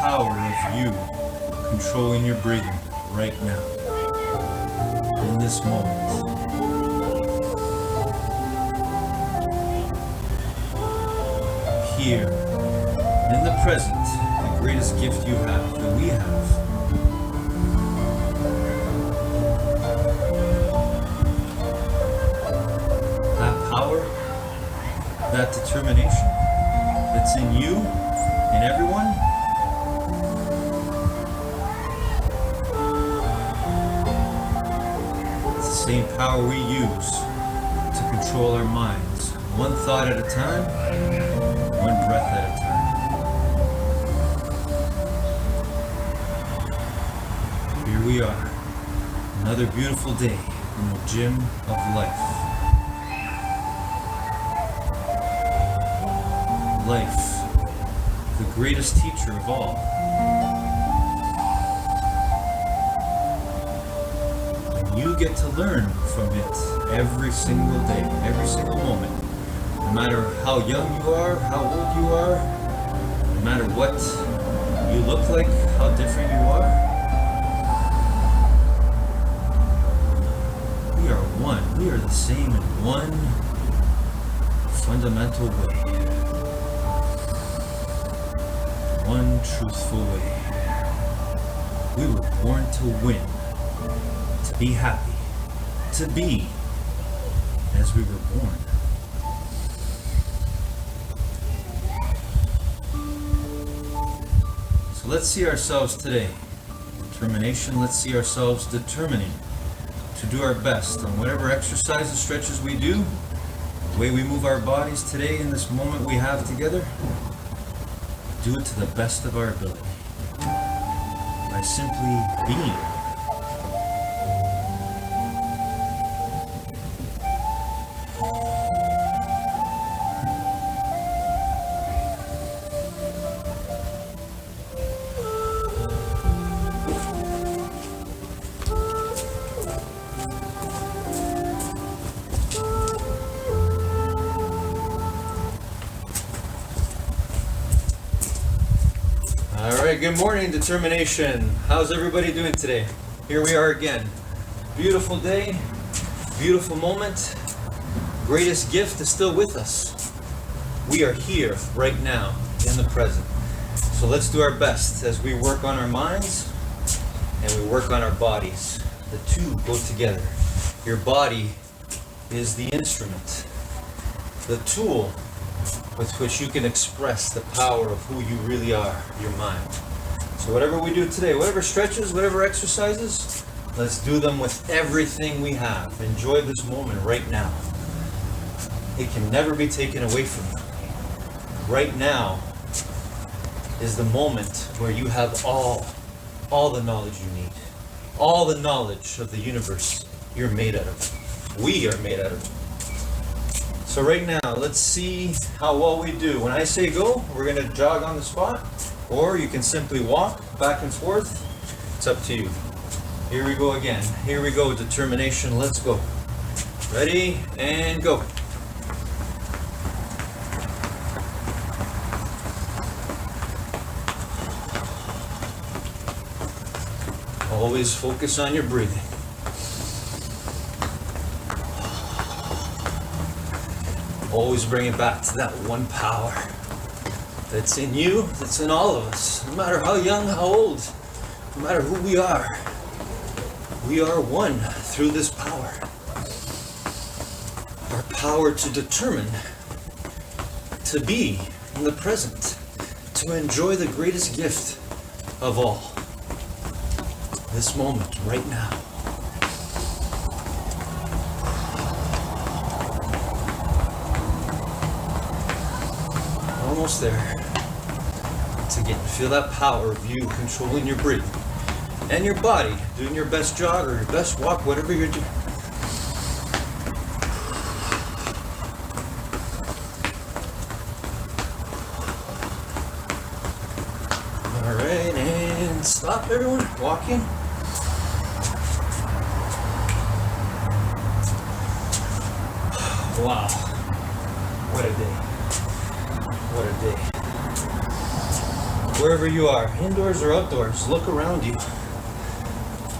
power of you controlling your breathing right now, in this moment. Here, in the present, the greatest gift you have, that we have. That power, that determination that's in you and everyone. It's the same power we use to control our minds, one thought at a time, one breath at a time. Here we are, another beautiful day in the gym of life. Life, the greatest teacher of all. And you get to learn from it every single day, every single moment. No matter how young you are, how old you are, no matter what you look like, how different you are, we are one. We are the same in one fundamental way. One truthful way. We were born to win, to be happy, to be as we were born. So let's see ourselves today. Determination, let's see ourselves determining to do our best on whatever exercises, stretches we do, the way we move our bodies today in this moment we have together. Do it to the best of our ability by simply being. Good morning, determination. How's everybody doing today? Here we are again. Beautiful day, beautiful moment. Greatest gift is still with us. We are here right now in the present. So let's do our best as we work on our minds and we work on our bodies. The two go together. Your body is the instrument, the tool with which you can express the power of who you really are, your mind. So whatever we do today, whatever stretches, whatever exercises, let's do them with everything we have. Enjoy this moment right now. It can never be taken away from you. Right now is the moment where you have all the knowledge you need. All the knowledge of the universe you're made out of. We are made out of it. So right now, let's see how well we do. When I say go, we're going to jog on the spot, or you can simply walk back and forth. It's up to you. Here we go again. Here we go, determination. Let's go. Ready, and go. Always focus on your breathing. Always bring it back to that one power that's in you, that's in all of us. No matter how young, how old, no matter who we are one through this power. Our power to determine, to be in the present, to enjoy the greatest gift of all. This moment, right now. Almost there. Once again, feel that power of you controlling your breathing and your body, doing your best jog or your best walk, whatever you're doing. All right, and stop everyone, walking. Wow, what a day. What a day. Wherever you are, indoors or outdoors, look around you.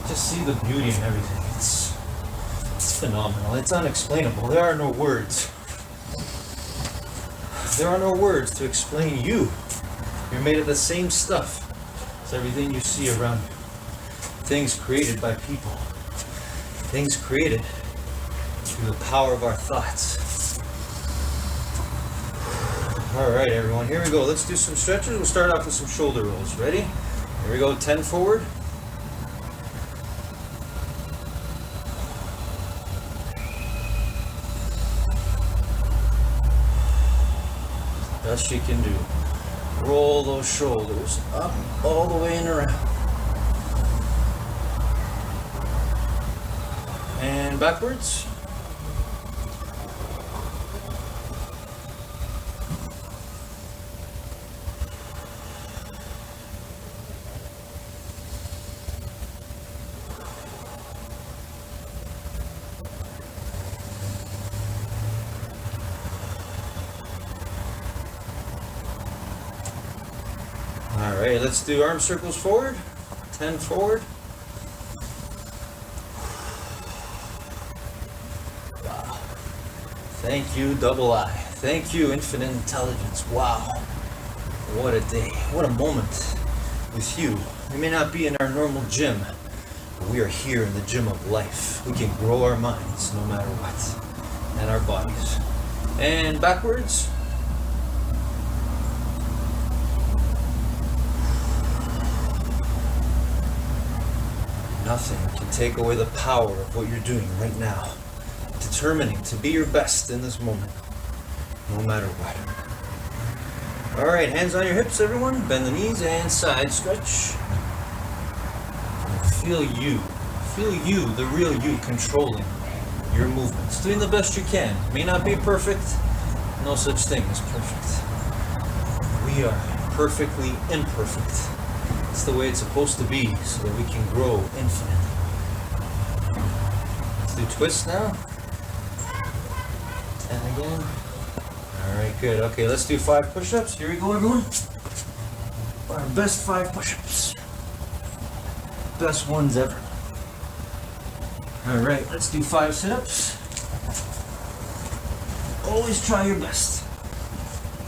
Just see the beauty in everything. It's phenomenal. It's unexplainable. There are no words. There are no words to explain you. You're made of the same stuff as everything you see around you. Things created by people. Things created through the power of our thoughts. Alright everyone, here we go. Let's do some stretches. We'll start off with some shoulder rolls. Ready? Here we go, 10 forward. Best you can do. Roll those shoulders up all the way and around. And backwards. Alright, let's do arm circles forward. 10 forward. Wow. Thank you, double I. Thank you, infinite intelligence. Wow. What a day. What a moment with you. We may not be in our normal gym, but we are here in the gym of life. We can grow our minds no matter what. And our bodies. And backwards. Nothing can take away the power of what you're doing right now. Determining to be your best in this moment, no matter what. Alright, hands on your hips, everyone. Bend the knees and side stretch. Feel you. Feel you, the real you, controlling your movements. Doing the best you can. May not be perfect. No such thing as perfect. We are perfectly imperfect. It's the way it's supposed to be, so that we can grow infinitely. Let's do twists now. 10 again. Alright, good. Okay, let's do 5 push-ups. Here we go, everyone. Our best 5 push-ups. Best ones ever. Alright, let's do 5 sit-ups. Always try your best.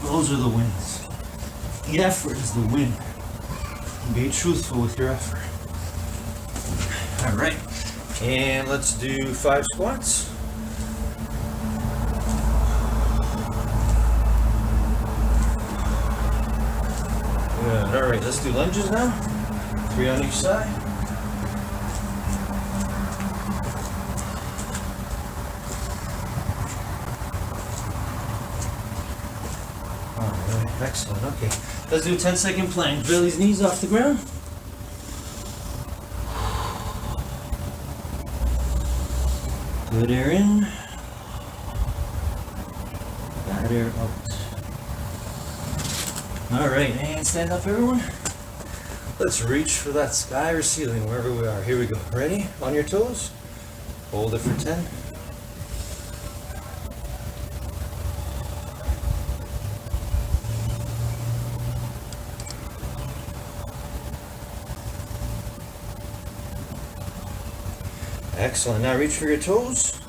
Those are the wins. The effort is the win. Be truthful with your effort. Alright. And let's do 5 squats. Good. Alright, let's do lunges now. 3 on each side. Alright, excellent. Okay. Let's do 10-second plank. Belly's knees off the ground. Good air in. Bad air out. Alright, and stand up, everyone. Let's reach for that sky or ceiling, wherever we are. Here we go. Ready? On your toes. Hold it for 10. Excellent. Now reach for your toes.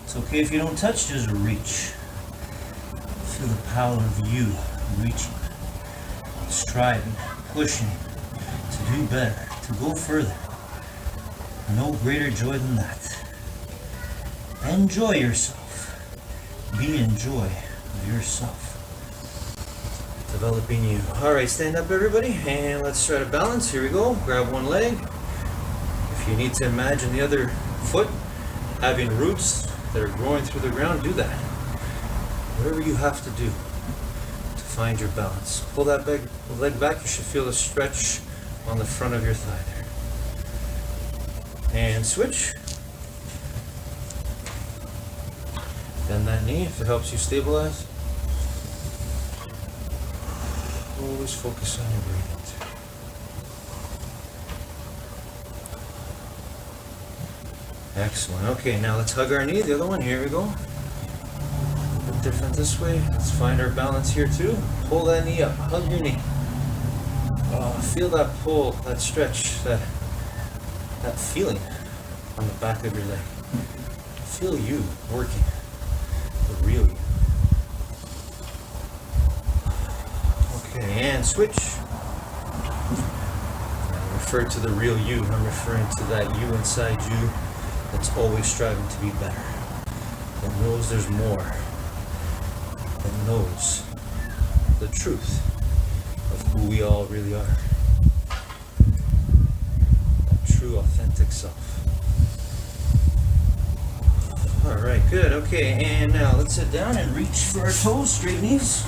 It's okay if you don't touch, just reach. Feel the power of you reaching, striving, pushing to do better, to go further. No greater joy than that. Enjoy yourself. Be in joy of yourself. Developing you. Alright, stand up everybody, and let's try to balance. Here we go. Grab one leg. If you need to imagine the other foot having roots that are growing through the ground, do that. Whatever you have to do to find your balance. Pull that leg back. You should feel a stretch on the front of your thigh there. And switch. Bend that knee if it helps you stabilize. Always focus on your breathing. Excellent. Okay, now let's hug our knee. The other one. Here we go. A bit different this way. Let's find our balance here too. Pull that knee up. Hug your knee. Feel that pull, that stretch, that feeling on the back of your leg. Feel you working, the real you. Okay, and switch. I refer to the real you. I'm referring to that you inside you that's always striving to be better. That knows there's more. That knows the truth of who we all really are. That true, authentic self. Alright, good. Okay, and now let's sit down and reach for our toes, straight knees.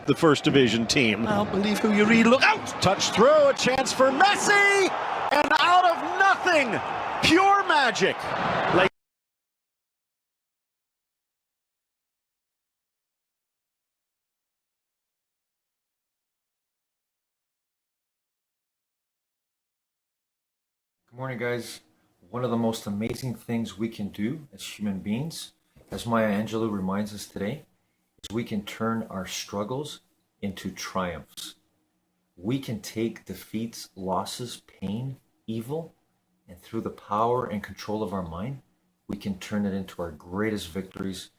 The first division team. I don't believe who you read. Look out! Touch throw, a chance for Messi! And out of nothing, pure magic. Good morning, guys. One of the most amazing things we can do as human beings, as Maya Angelou reminds us today, is we can turn our struggles into triumphs. We can take defeats, losses, pain, evil, and through the power and control of our mind, we can turn it into our greatest victories,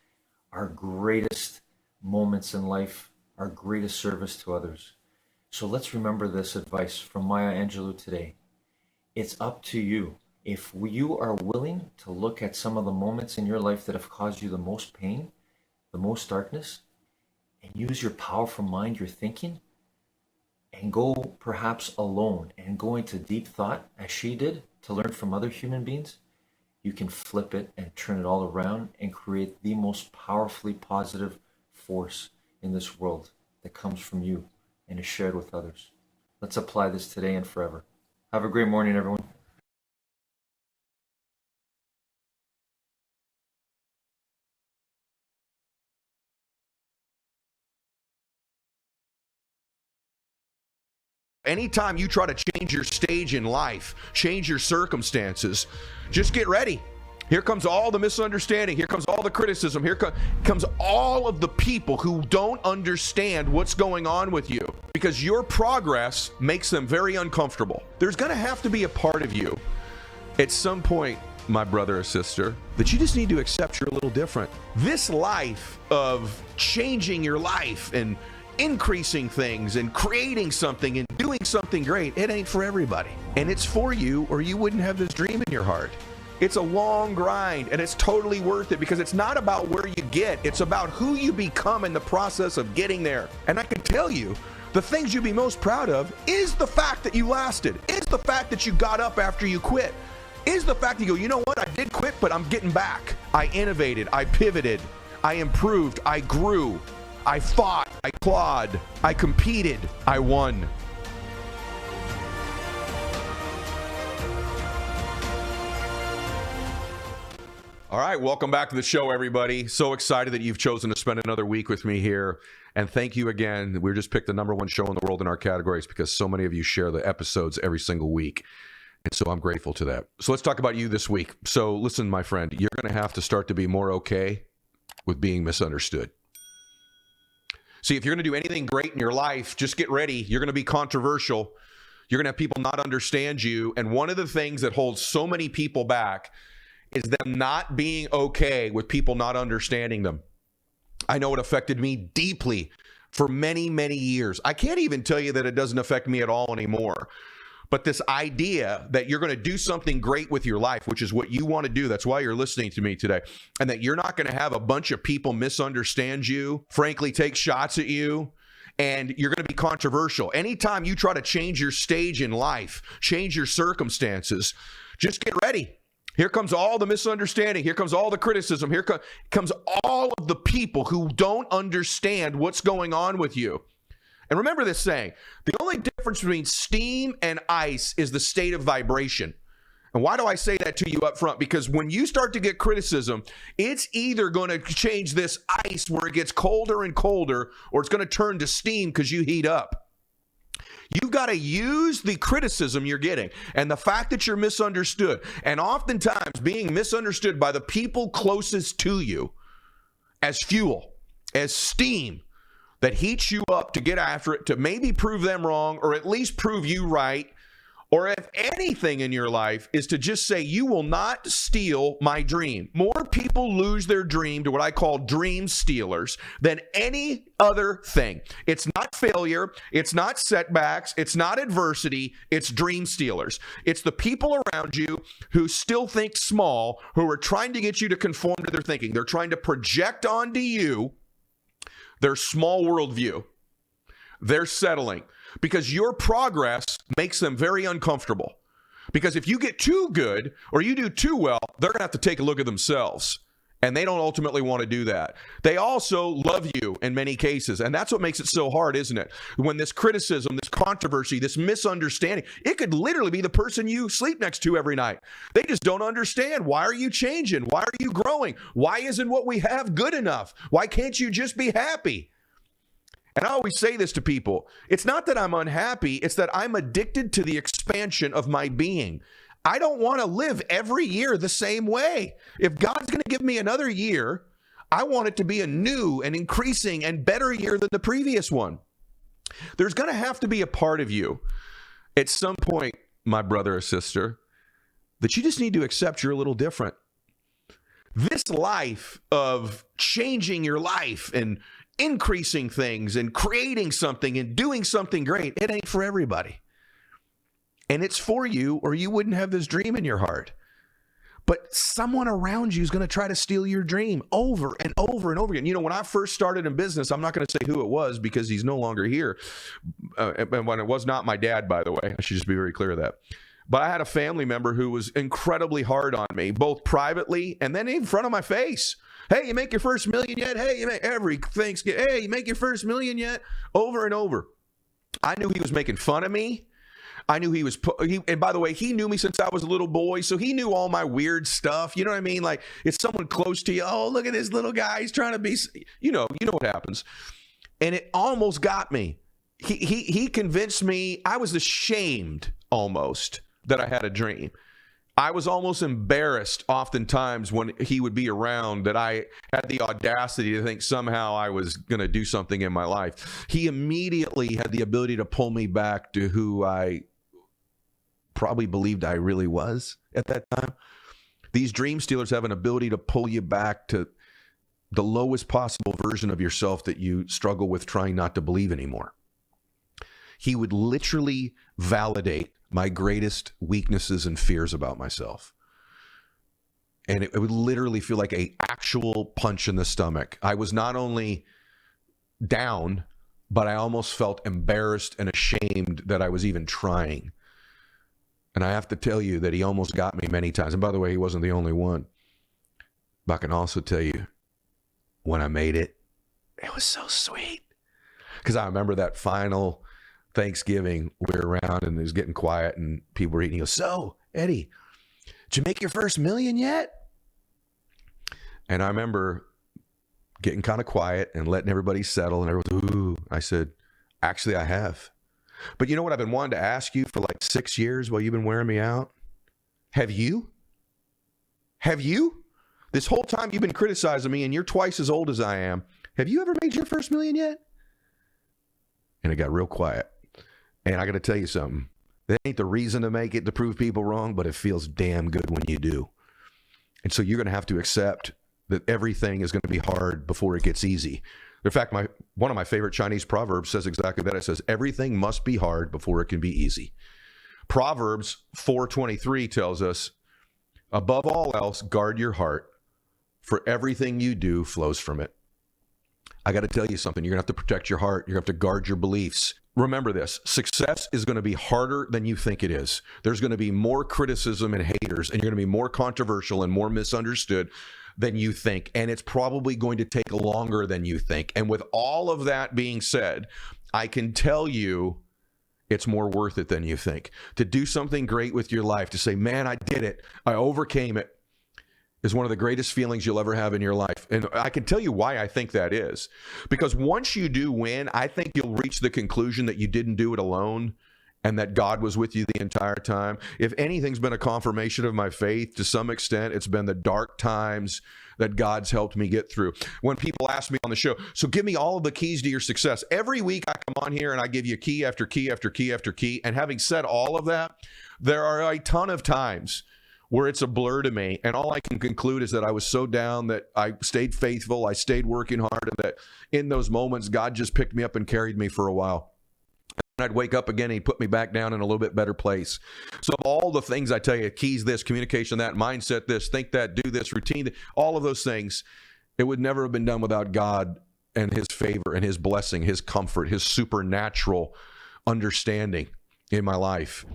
our greatest moments in life, our greatest service to others. So let's remember this advice from Maya Angelou today. It's up to you. If you are willing to look at some of the moments in your life that have caused you the most pain, the most darkness, and use your powerful mind, your thinking, and go perhaps alone and go into deep thought as she did to learn from other human beings, you can flip it and turn it all around and create the most powerfully positive force in this world that comes from you and is shared with others. Let's apply this today and forever. Have a great morning, everyone. Anytime you try to change your stage in life, change your circumstances, just get ready. Here comes all the misunderstanding. Here comes all the criticism. Here comes all of the people who don't understand what's going on with you, because your progress makes them very uncomfortable. There's going to have to be a part of you at some point, my brother or sister, that you just need to accept you're a little different. This life of changing your life and increasing things and creating something and doing something great, it ain't for everybody. And it's for you, or you wouldn't have this dream in your heart. It's a long grind, and it's totally worth it, because it's not about where you get, it's about who you become in the process of getting there. And I can tell you, the things you'd be most proud of is the fact that you lasted, is the fact that you got up after you quit, is the fact that you go, you know what, I did quit, but I'm getting back. I innovated, I pivoted, I improved, I grew, I fought, I clawed, I competed, I won. All right, welcome back to the show, everybody. So excited that you've chosen to spend another week with me here. And thank you again. We just picked the #1 show in the world in our categories because so many of you share the episodes every single week. And so I'm grateful to that. So let's talk about you this week. So listen, my friend, you're going to have to start to be more okay with being misunderstood. See, if you're going to do anything great in your life, just get ready. You're going to be controversial. You're going to have people not understand you. And one of the things that holds so many people back is them not being okay with people not understanding them. I know it affected me deeply for many, many years. I can't even tell you that it doesn't affect me at all anymore. But this idea that you're going to do something great with your life, which is what you want to do, that's why you're listening to me today, and that you're not going to have a bunch of people misunderstand you, frankly, take shots at you, and you're going to be controversial. Anytime you try to change your stage in life, change your circumstances, just get ready. Here comes all the misunderstanding. Here comes all the criticism. Here comes all of the people who don't understand what's going on with you. And remember this saying, the only difference between steam and ice is the state of vibration. And why do I say that to you up front? Because when you start to get criticism, it's either going to change this ice where it gets colder and colder, or it's going to turn to steam because you heat up. You've got to use the criticism you're getting and the fact that you're misunderstood, and oftentimes being misunderstood by the people closest to you, as fuel, as steam that heats you up to get after it, to maybe prove them wrong or at least prove you right. Or if anything in your life is to just say, you will not steal my dream. More people lose their dream to what I call dream stealers than any other thing. It's not failure. It's not setbacks. It's not adversity. It's dream stealers. It's the people around you who still think small, who are trying to get you to conform to their thinking. They're trying to project onto you their small worldview. They're settling. Because your progress makes them very uncomfortable. Because if you get too good or you do too well, they're going to have to take a look at themselves. And they don't ultimately want to do that. They also love you in many cases. And that's what makes it so hard, isn't it? When this criticism, this controversy, this misunderstanding, it could literally be the person you sleep next to every night. They just don't understand. Why are you changing? Why are you growing? Why isn't what we have good enough? Why can't you just be happy? And I always say this to people. It's not that I'm unhappy. It's that I'm addicted to the expansion of my being. I don't want to live every year the same way. If God's going to give me another year, I want it to be a new and increasing and better year than the previous one. There's going to have to be a part of you at some point, my brother or sister, that you just need to accept you're a little different. This life of changing your life and increasing things and creating something and doing something great, it ain't for everybody. And it's for you, or you wouldn't have this dream in your heart. But someone around you is going to try to steal your dream over and over and over again. You know, when I first started in business, I'm not going to say who it was because he's no longer here. And when it was not my dad, by the way, I should just be very clear of that. But I had a family member who was incredibly hard on me, both privately and then in front of my face. Hey, you make your first million yet? Hey, you make every Thanksgiving. Hey, you make your first million yet? Over and over. I knew he was making fun of me. I knew and by the way, he knew me since I was a little boy, so he knew all my weird stuff. You know what I mean? Like, it's someone close to you. Oh, look at this little guy. He's trying to be, you know what happens. And it almost got me. He convinced me. I was ashamed almost that I had a dream. I was almost embarrassed oftentimes when he would be around that I had the audacity to think somehow I was going to do something in my life. He immediately had the ability to pull me back to who I probably believed I really was at that time. These dream stealers have an ability to pull you back to the lowest possible version of yourself that you struggle with trying not to believe anymore. He would literally validate my greatest weaknesses and fears about myself. And it would literally feel like an actual punch in the stomach. I was not only down, but I almost felt embarrassed and ashamed that I was even trying. And I have to tell you that he almost got me many times. And by the way, he wasn't the only one. But I can also tell you, when I made it, it was so sweet. Because I remember that final Thanksgiving, we were around and it was getting quiet and people were eating. He goes, "So, Eddie, did you make your first million yet?" And I remember getting kind of quiet and letting everybody settle, and everyone, ooh. I said, "Actually, I have. But you know what I've been wanting to ask you for like 6 years while you've been wearing me out? Have you? Have you? This whole time you've been criticizing me and you're twice as old as I am. Have you ever made your first million yet?" And it got real quiet. And I got to tell you something. That ain't the reason to make it to prove people wrong, but it feels damn good when you do. And so you're going to have to accept that everything is going to be hard before it gets easy. In fact, one of my favorite Chinese proverbs says exactly that. It says, everything must be hard before it can be easy. Proverbs 4:23 tells us, above all else, guard your heart, for everything you do flows from it. I got to tell you something. You're going to have to protect your heart. You're going to have to guard your beliefs. Remember this, success is going to be harder than you think it is. There's going to be more criticism and haters, and you're going to be more controversial and more misunderstood than you think. And it's probably going to take longer than you think. And with all of that being said, I can tell you it's more worth it than you think. To do something great with your life, to say, man, I did it, I overcame it, is one of the greatest feelings you'll ever have in your life. And I can tell you why I think that is. Because once you do win, I think you'll reach the conclusion that you didn't do it alone and that God was with you the entire time. If anything's been a confirmation of my faith to some extent, it's been the dark times that God's helped me get through. When people ask me on the show, so give me all of the keys to your success. Every week I come on here and I give you key after key after key after key. And having said all of that, there are a ton of times where it's a blur to me. And all I can conclude is that I was so down that I stayed faithful, I stayed working hard, and that in those moments, God just picked me up and carried me for a while. And I'd wake up again and he'd put me back down in a little bit better place. So of all the things I tell you, keys this, communication that, mindset this, think that, do this, routine, all of those things, it would never have been done without God and his favor and his blessing, his comfort, his supernatural understanding in my life.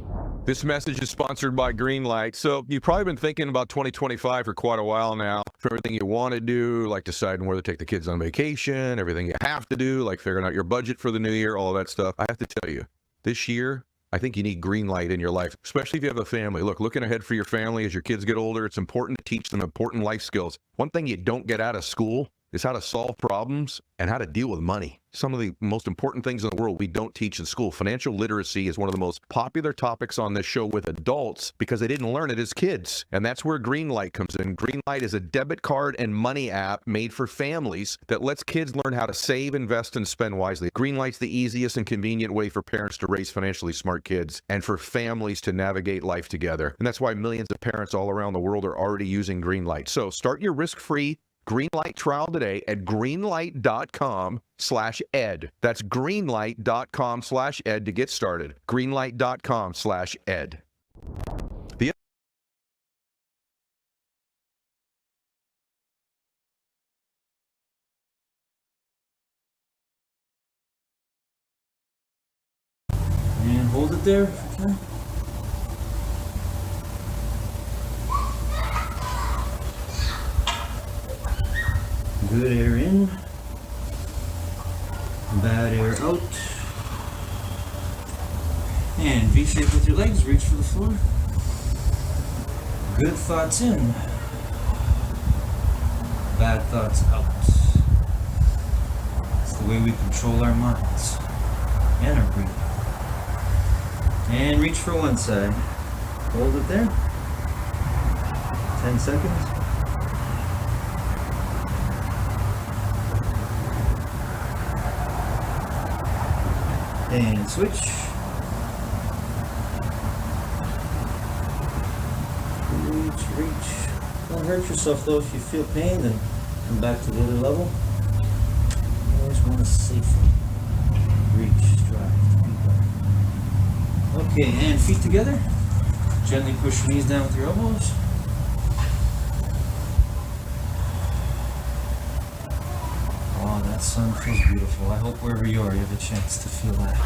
This message is sponsored by Greenlight. So you've probably been thinking about 2025 for quite a while now. For everything you want to do, like deciding where to take the kids on vacation, everything you have to do, like figuring out your budget for the new year, all of that stuff. I have to tell you, this year, I think you need Greenlight in your life, especially if you have a family. Look, looking ahead for your family as your kids get older, it's important to teach them important life skills. One thing you don't get out of school is how to solve problems and how to deal with money. Some of the most important things in the world we don't teach in school. Financial literacy is one of the most popular topics on this show with adults because they didn't learn it as kids. And that's where Greenlight comes in. Greenlight is a debit card and money app made for families that lets kids learn how to save, invest, and spend wisely. Greenlight's the easiest and convenient way for parents to raise financially smart kids and for families to navigate life together. And that's why millions of parents all around the world are already using Greenlight. So start your risk-free Greenlight trial today at greenlight.com/ed. That's greenlight.com/ed to get started. Greenlight.com/ed. And hold it there. Okay. Good air in, bad air out. And V-shape with your legs, reach for the floor. Good thoughts in, bad thoughts out. It's the way we control our minds. and our breathing. And reach for one side. Hold it there. 10 seconds. And switch. Reach. Don't hurt yourself though. If you feel pain, then come back to the other level. You always want to safely reach, strive. Okay, and feet together. Gently push your knees down with your elbows. Oh, that sun feels beautiful. I hope wherever you are, you have a chance to feel that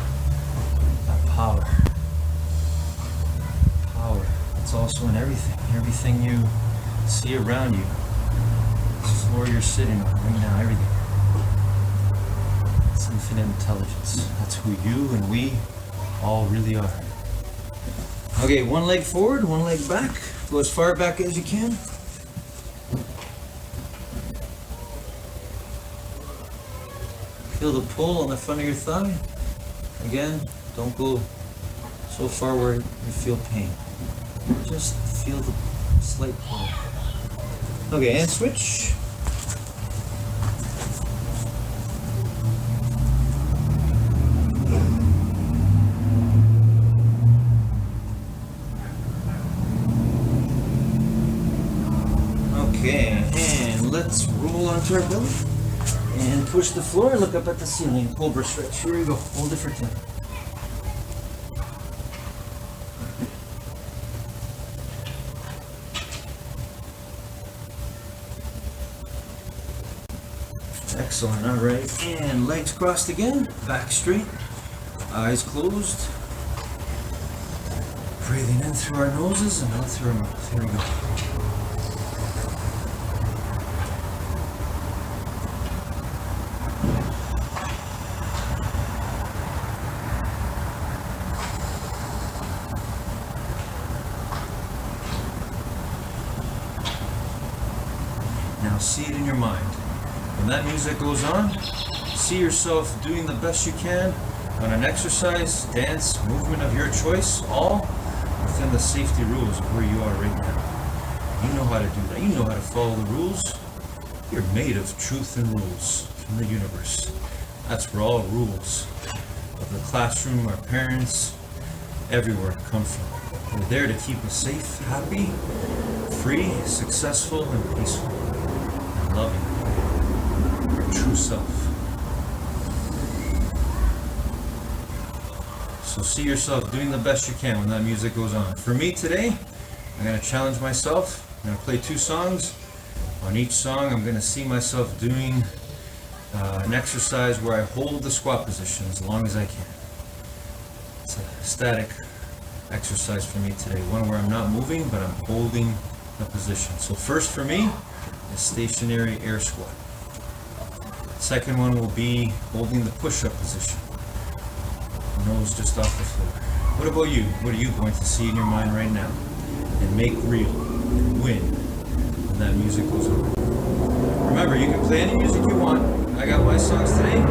power. Power. It's also in everything. Everything you see around you. This floor you're sitting on right now, everything. It's infinite intelligence. That's who you and we all really are. Okay, one leg forward, one leg back. Go as far back as you can. Feel the pull on the front of your thigh. Again, don't go so far where you feel pain. Just feel the slight pull. Okay, and switch. Okay, and let's roll onto our belly and push the floor and look up at the ceiling. Cobra stretch. Here we go. Hold it for 10. Excellent. All right, and legs crossed again. Back straight. Eyes closed. Breathing in through our noses and out through our mouth. Here we go. Now see it in your mind. When that music goes on, see yourself doing the best you can on an exercise, dance, movement of your choice, all within the safety rules of where you are right now. You know how to do that. You know how to follow the rules. You're made of truth and rules from the universe. That's where all rules of the classroom, our parents, everywhere come from. They're there to keep us safe, happy, free, successful, and peaceful. Loving your true self. So see yourself doing the best you can when that music goes on. For me today, I'm going to challenge myself. I'm going to play 2 songs. On each song, I'm going to see myself doing an exercise where I hold the squat position as long as I can. It's a static exercise for me today. One where I'm not moving, but I'm holding the position. So first for me, a stationary air squat. Second one will be holding the push-up position. Nose just off the floor. What about you? What are you going to see in your mind right now? And make real, and win when that music goes on. Remember, you can play any music you want. I got my songs today. You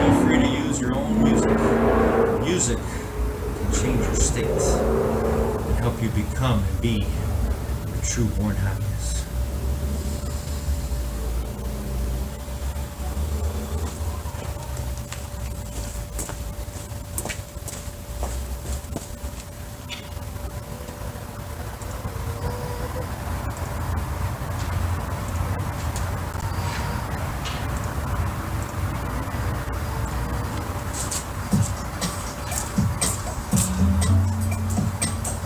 feel free to use your own music. Music can change your state and help you become and be your true born happiness.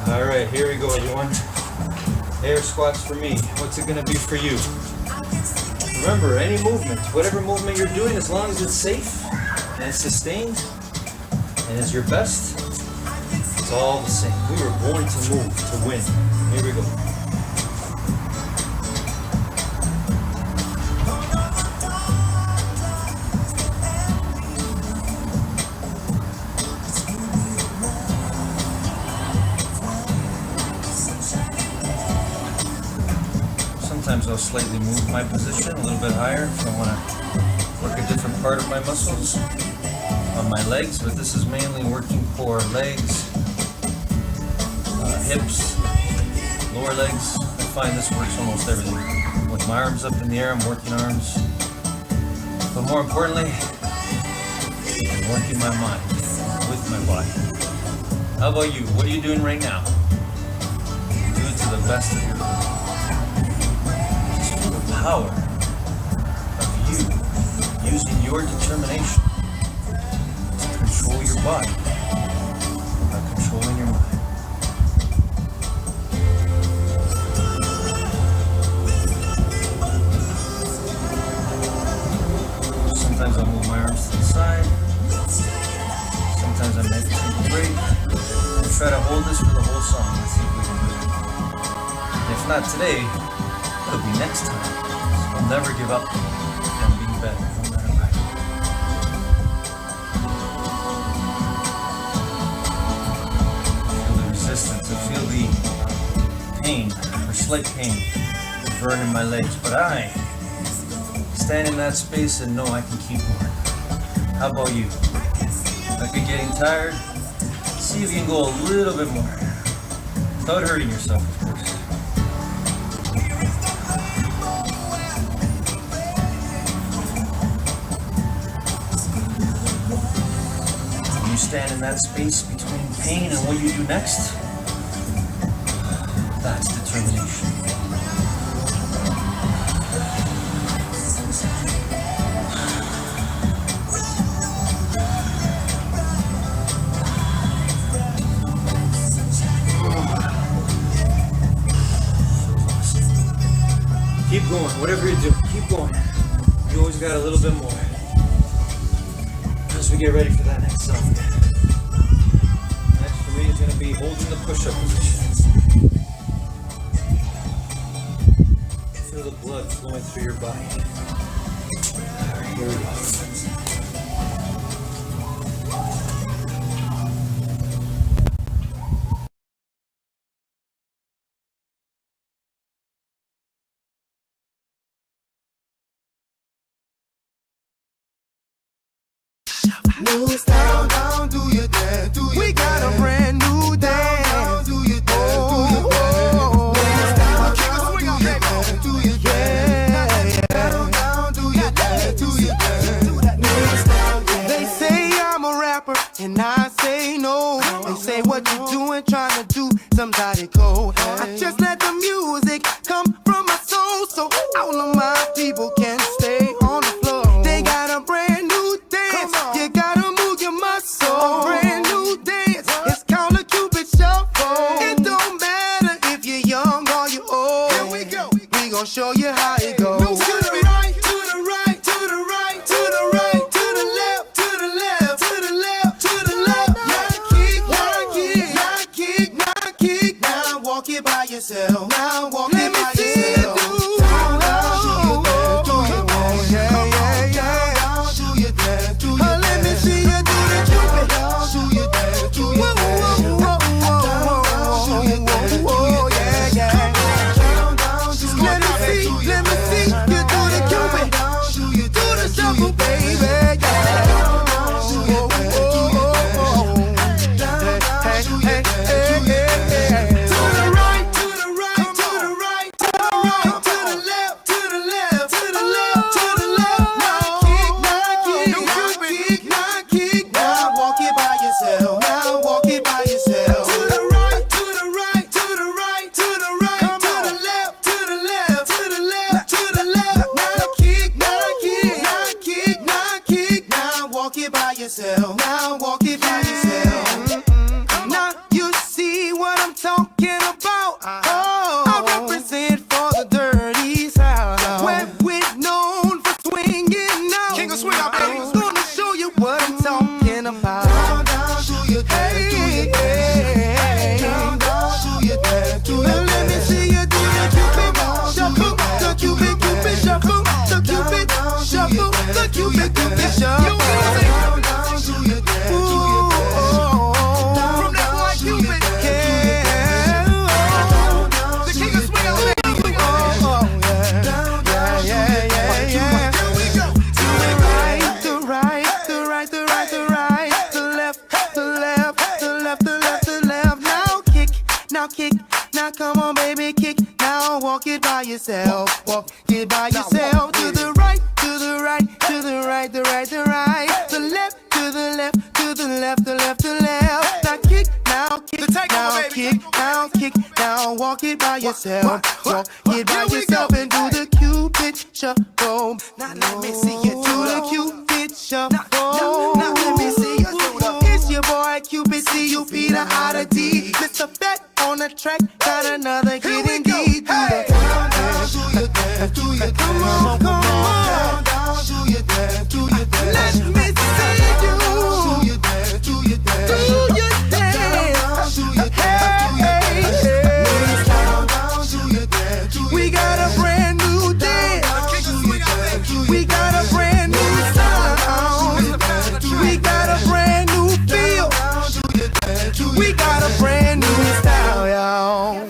Alright, here we go everyone. Air squats for me. What's it going to be for you? Remember, any movement, whatever movement you're doing, as long as it's safe and sustained and is your best, it's all the same. We were born to move, to win. Here we go. Sometimes I'll slightly move my position a little bit higher if I want to work a different part of my muscles. on my legs, but this is mainly working for legs, hips, lower legs. I find this works almost everything. With my arms up in the air, I'm working arms. But more importantly, I'm working my mind with my body. How about you? What are you doing right now? Do it to the best of your ability. Just feel the power of you using your determination to control your body by controlling your mind. Sometimes I'll move my arms to the side. Sometimes I make a break. We'll try to hold this for the whole song. Let's see if we can do it. If not today, it'll be next time. So we'll never give up on being better, no matter what. Feel the resistance. I feel the pain, or slight pain, burn in my legs. But I stand in that space and know I can keep going. How about you? If you're getting tired, see if you can go a little bit more. Without hurting yourself, of course. When you stand in that space between pain and what you do next, that's determination. Keep going, whatever you're doing, keep going. You always got a little bit more. As we get ready for that next song. Next for me is going to be holding the push-up position. Feel the blood flowing through your body. Alright, here we go. Moves down, down, do your dance, do your We got a brand new dance. Down, do your dance, do your dance. Moves down, down, do your dance, do your dance. Down, down, do your dance, do your dance. Moves down, yeah. They say I'm a rapper, and I say no. They say what you doing, trying to do somebody cold. I just let the music come from my soul, so all of my people can stay on the floor. They got a brand new dance. You gotta move your muscle. A brand new dance. It's called a Cupid Shuffle. It don't matter if you're young or you're old. Here we go. We gon' show you how it goes. To the right, to the right, to the right, to the right, to the left, to the left, to the left, to the left. Now kick, now kick, now kick, now kick. Now walk it by yourself. Now walk it by yourself. Down, down, do your dance, do your dance. Yeah, yeah, yeah. Down, do your dance, do your dance. Let me see you do the Cupid. Down, do your dance, do your dance. Down, do your dance, do your dance. Yeah, yeah. Down, down, do your dance, let me see you do the Cupid. Down, do your dance, do the shuffle, baby. Yeah. Down, down, do your dance, do your dance. Down, down, do your dance, do your dance. To the right, to the right, to the right, to the right, to the left, to the left, to the left, to the left. Now kick, now kick, now kick, now kick. Now walk it by yourself. Now walk it by yourself. To the right, to the right, to the right, to the right, to the left, to the left, to the left, to the left. Now kick, now kick, now kick, now kick. Now walk it by yourself. Now walk it by yourself. Now you see what I'm talking about. Oh, I represent for the dirty south, where we're known for swinging now. King of swing out, baby. I'm gonna show you what I'm talking about. Down, down, do your dance, do your dance. Down, down, do your dance, do your dance. Let me see you do the Cupid Shuffle, the Cupid Cupid Shuffle, the Cupid Shuffle, the Cupid Cupid Shuffle. Down, down, do your dance, do your dance. From that boy Cupid, yeah. The king of swing out, baby. Yeah, yeah, yeah, yeah. Here we go. To the right, the right, the right, the right, the right. it by yourself. Walk it by yourself. To the right, to the right, to the right, the right, the right. The left, to the left, to the left, the left, the left. Now kick, now kick, now kick, now kick, now walk it by yourself. Walk it by yourself and do the Cupid shuffle. Now let me see you do the Cupid shuffle. Now let me see you do the. It's your boy Cupid, C-U-P, the I-D. Mr. Bet on the track, got another hit indeed. Do the dance, do your dance, come on, come on. Do your dance, do your dance. Let me see you. Do your dance, do your dance. Do your dance. Do your dance. We got a brand new dance. We got a brand new sound. We got a brand new feel. We got a brand new style, y'all.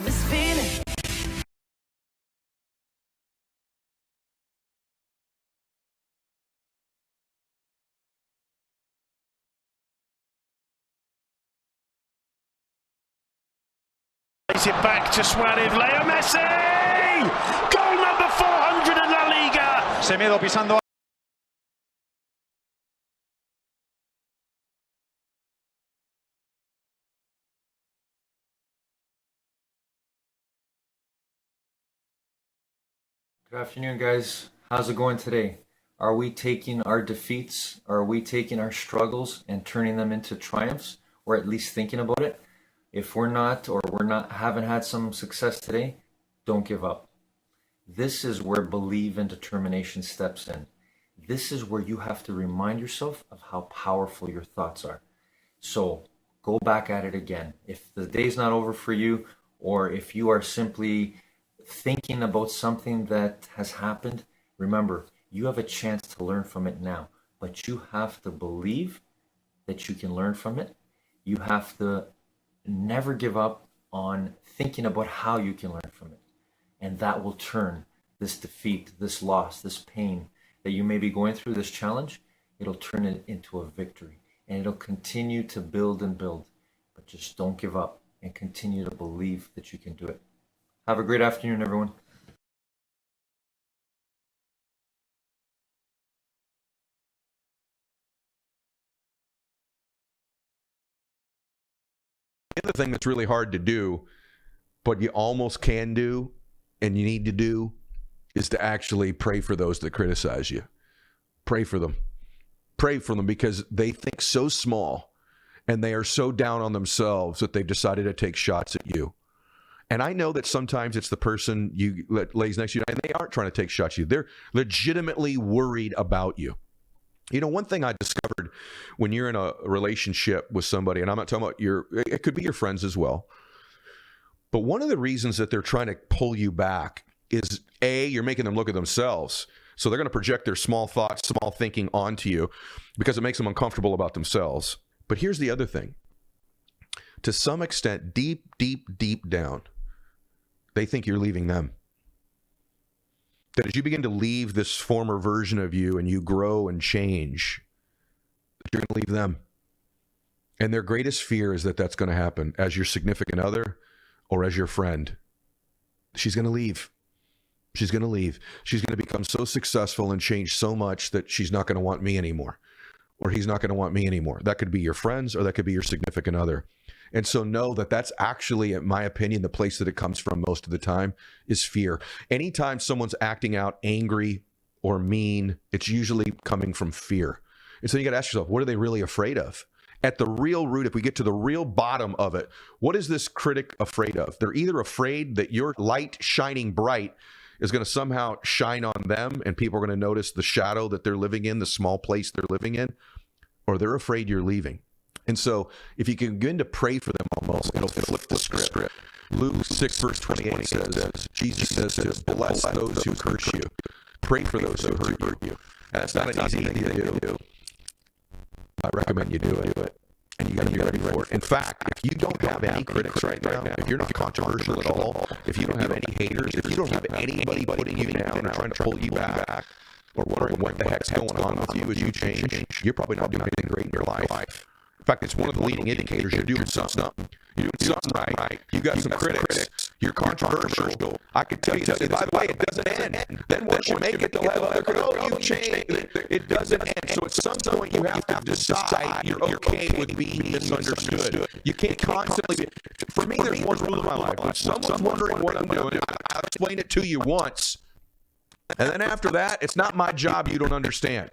Plays it back to Suarez. Leo Messi! Goal number 400 in La Liga. Semedo pisando. Good afternoon, guys. How's it going today? Are we taking our defeats, are we taking our struggles and turning them into triumphs, or at least thinking about it? If we're not, or haven't had some success today, don't give up. This is where belief and determination steps in. This is where you have to remind yourself of how powerful your thoughts are. So go back at it again. If the day's not over for you, or if you are simply thinking about something that has happened, remember, you have a chance to learn from it now, but you have to believe that you can learn from it. You have to never give up on thinking about how you can learn from it. And that will turn this defeat, this loss, this pain that you may be going through, this challenge, it'll turn it into a victory. And it'll continue to build and build. But just don't give up and continue to believe that you can do it. Have a great afternoon, everyone. The other thing that's really hard to do, but you almost can do, and you need to do, is to actually pray for those that criticize you. Pray for them. Pray for them, because they think so small and they are so down on themselves that they've decided to take shots at you. And I know that sometimes it's the person that lays next to you, and they aren't trying to take shots at you. They're legitimately worried about you. You know, one thing I discovered when you're in a relationship with somebody, and I'm not talking about it could be your friends as well, but one of the reasons that they're trying to pull you back is, A, you're making them look at themselves. So they're going to project their small thoughts, small thinking onto you because it makes them uncomfortable about themselves. But here's the other thing. To some extent, deep, deep, deep down, they think you're leaving them. That as you begin to leave this former version of you and you grow and change, you're going to leave them. And their greatest fear is that that's going to happen as your significant other or as your friend. She's going to leave. She's going to leave. She's going to become so successful and change so much that she's not going to want me anymore. Or he's not going to want me anymore. That could be your friends, or that could be your significant other. And so know that that's actually, in my opinion, the place that it comes from most of the time is fear. Anytime someone's acting out angry or mean, it's usually coming from fear. And so you got to ask yourself, what are they really afraid of? At the real root, if we get to the real bottom of it, what is this critic afraid of? They're either afraid that your light shining bright is going to somehow shine on them and people are going to notice the shadow that they're living in, the small place they're living in, or they're afraid you're leaving. And so if you can begin to pray for them almost, it'll flip the script. Luke 6 verse 28 says, Jesus says to bless those who curse you. Pray for those who hurt you. And that's not an easy thing to do. I recommend you do it. And you got to be ready for it. In fact, if you don't have any critics right now, if you're not controversial at all, if you don't have any haters, if you don't have anybody putting you down and trying to pull you back, or wondering what the heck's going on with you as you change, you're probably not doing anything great in your life. In fact, it's one of the leading indicators you're doing something. You're doing something right. You got some critics. You're controversial. I can tell you this. By the way, it doesn't end. Then once you make it to level, you change. It doesn't end. So at some point, you have to decide you're okay with being misunderstood. You can't constantly. For me, there's one rule in my life. When someone's wondering what I'm doing, I'll explain it to you once. And then after that, it's not my job you don't understand.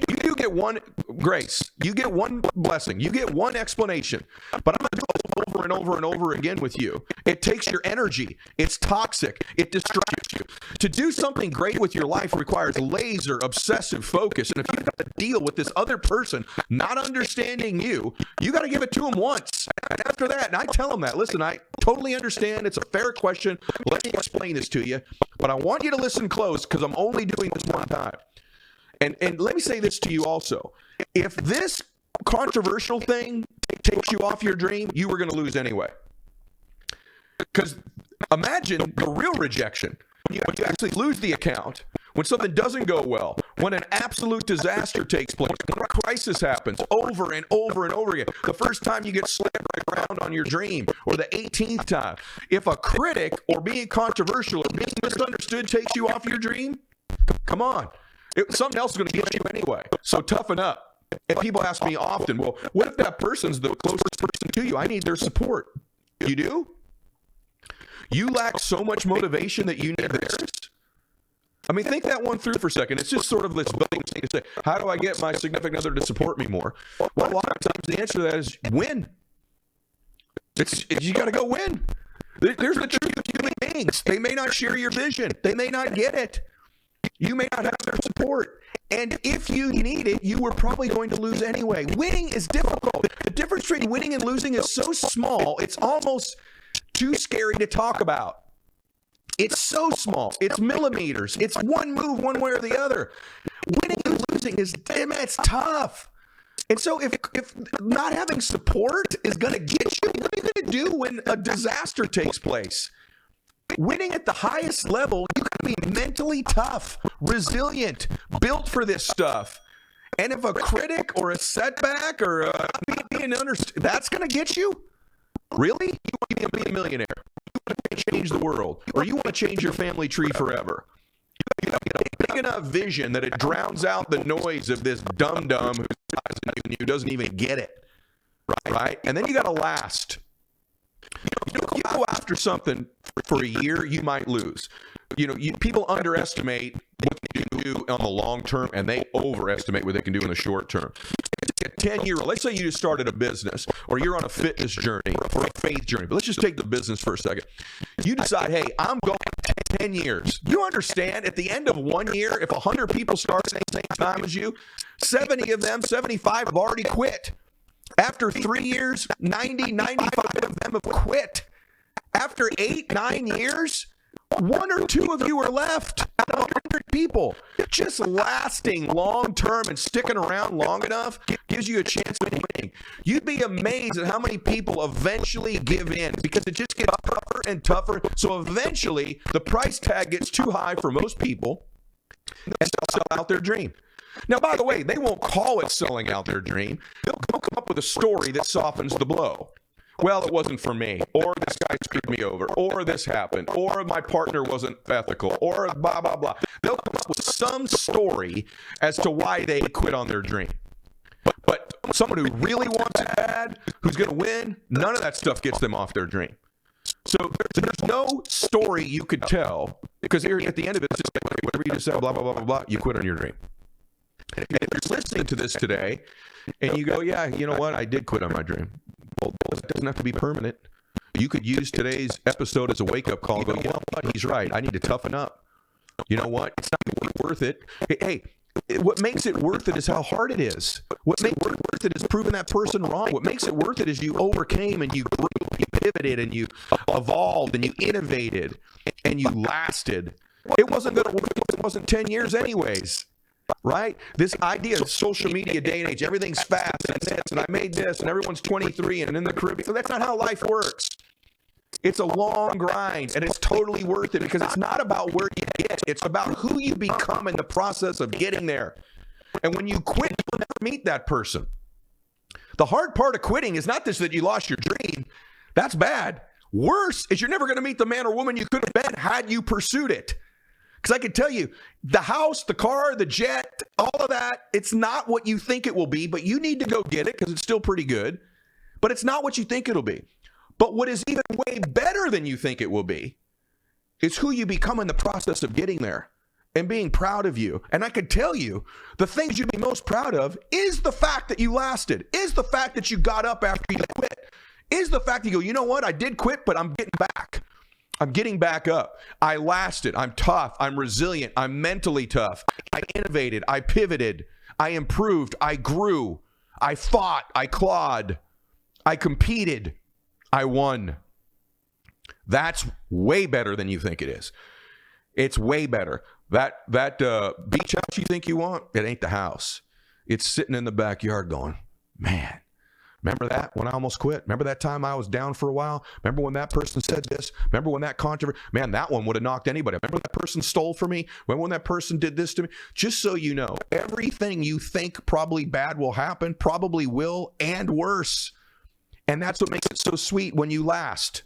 You do get one grace. You get one blessing. You get one explanation. But I'm going to do it over and over and over again with you. It takes your energy. It's toxic. It distracts you. To do something great with your life requires laser, obsessive focus. And if you've got to deal with this other person not understanding you, you got to give it to them once. And after that, and I tell them that, listen, I totally understand. It's a fair question. Let me explain this to you. But I want you to listen close because I'm only doing this one time. And let me say this to you also. If this controversial thing takes you off your dream, you were going to lose anyway. Because imagine the real rejection. When you actually lose the account, when something doesn't go well, when an absolute disaster takes place, when a crisis happens over and over and over again, the first time you get slammed around on your dream, or the 18th time, if a critic or being controversial or being misunderstood takes you off your dream, come on. Something else is going to get you anyway. So toughen up. And people ask me often, well, what if that person's the closest person to you? I need their support. You do? You lack so much motivation that you need theirs? I mean, think that one through for a second. It's just sort of this building thing to say, how do I get my significant other to support me more? Well, a lot of times the answer to that is win. You got to go win. There's the truth of human beings. They may not share your vision. They may not get it. You may not have their support. And if you need it, you were probably going to lose anyway. Winning is difficult. The difference between winning and losing is so small, it's almost too scary to talk about. It's so small. It's millimeters. It's one move one way or the other. Winning and losing it's tough. And so if not having support is going to get you, what are you going to do when a disaster takes place? Winning at the highest level, you got to be mentally tough, resilient, built for this stuff. And if a critic or a setback or being understood, that's going to get you? Really? You want to be a millionaire? You want to change the world? Or you want to change your family tree forever? You got to get a big enough vision that it drowns out the noise of this dum-dum who doesn't even get it. Right? And then you got to last. You go after something for a year, you might lose. People underestimate what they can do on the long term, and they overestimate what they can do in the short term. A 10-year-old, let's say you just started a business, or you're on a fitness journey, or a faith journey, but let's just take the business for a second. You decide, hey, I'm going 10 years. You understand, at the end of 1 year, if 100 people start at the same time as you, 70 of them, 75 have already quit. After 3 years, 90, 95 of them have quit. After 8, 9 years, 1 or 2 of you are left out of 100 people. Just lasting long term and sticking around long enough gives you a chance of winning. You'd be amazed at how many people eventually give in because it just gets tougher and tougher. So eventually, the price tag gets too high for most people and they'll sell out their dream. Now, by the way, they won't call it selling out their dream. They'll come up with a story that softens the blow. Well, it wasn't for me, or this guy screwed me over, or this happened, or my partner wasn't ethical, or blah, blah, blah. They'll come up with some story as to why they quit on their dream. But someone who really wants it bad, who's going to win, none of that stuff gets them off their dream. So there's no story you could tell, because here at the end of it, it's just like, whatever you just said, blah, blah, blah, blah, blah, you quit on your dream. And if you're listening to this today, and you go, yeah, you know what, I did quit on my dream. Well, it doesn't have to be permanent. You could use today's episode as a wake-up call and go, you know what, he's right. I need to toughen up. You know what? It's not worth it. Hey, what makes it worth it is how hard it is. What makes it worth it is proving that person wrong. What makes it worth it is you overcame and you grew, you pivoted and you evolved and you innovated and you lasted. It wasn't going to work. It wasn't 10 years anyways. Right? This idea of social media day and age, everything's fast and this, and I made this, and everyone's 23 and in the Caribbean. So that's not how life works. It's a long grind, and it's totally worth it because it's not about where you get. It's about who you become in the process of getting there. And when you quit, you'll never meet that person. The hard part of quitting is not just that you lost your dream. That's bad. Worse is you're never going to meet the man or woman you could have been had you pursued it. Because I can tell you, the house, the car, the jet, all of that, it's not what you think it will be, but you need to go get it because it's still pretty good. But it's not what you think it'll be. But what is even way better than you think it will be is who you become in the process of getting there and being proud of you. And I can tell you, the things you'd be most proud of is the fact that you lasted, is the fact that you got up after you quit, is the fact that you go, you know what, I did quit, but I'm getting back. I'm getting back up. I lasted. I'm tough. I'm resilient. I'm mentally tough. I innovated. I pivoted. I improved. I grew. I fought. I clawed. I competed. I won. That's way better than you think it is. It's way better. That beach house you think you want, it ain't the house. It's sitting in the backyard going, man, remember that when I almost quit? Remember that time I was down for a while? Remember when that person said this? Remember when that controversy? Man, that one would have knocked anybody. Remember that person stole from me? Remember when that person did this to me? Just so you know, everything you think probably bad will happen, probably will, and worse. And that's what makes it so sweet when you last.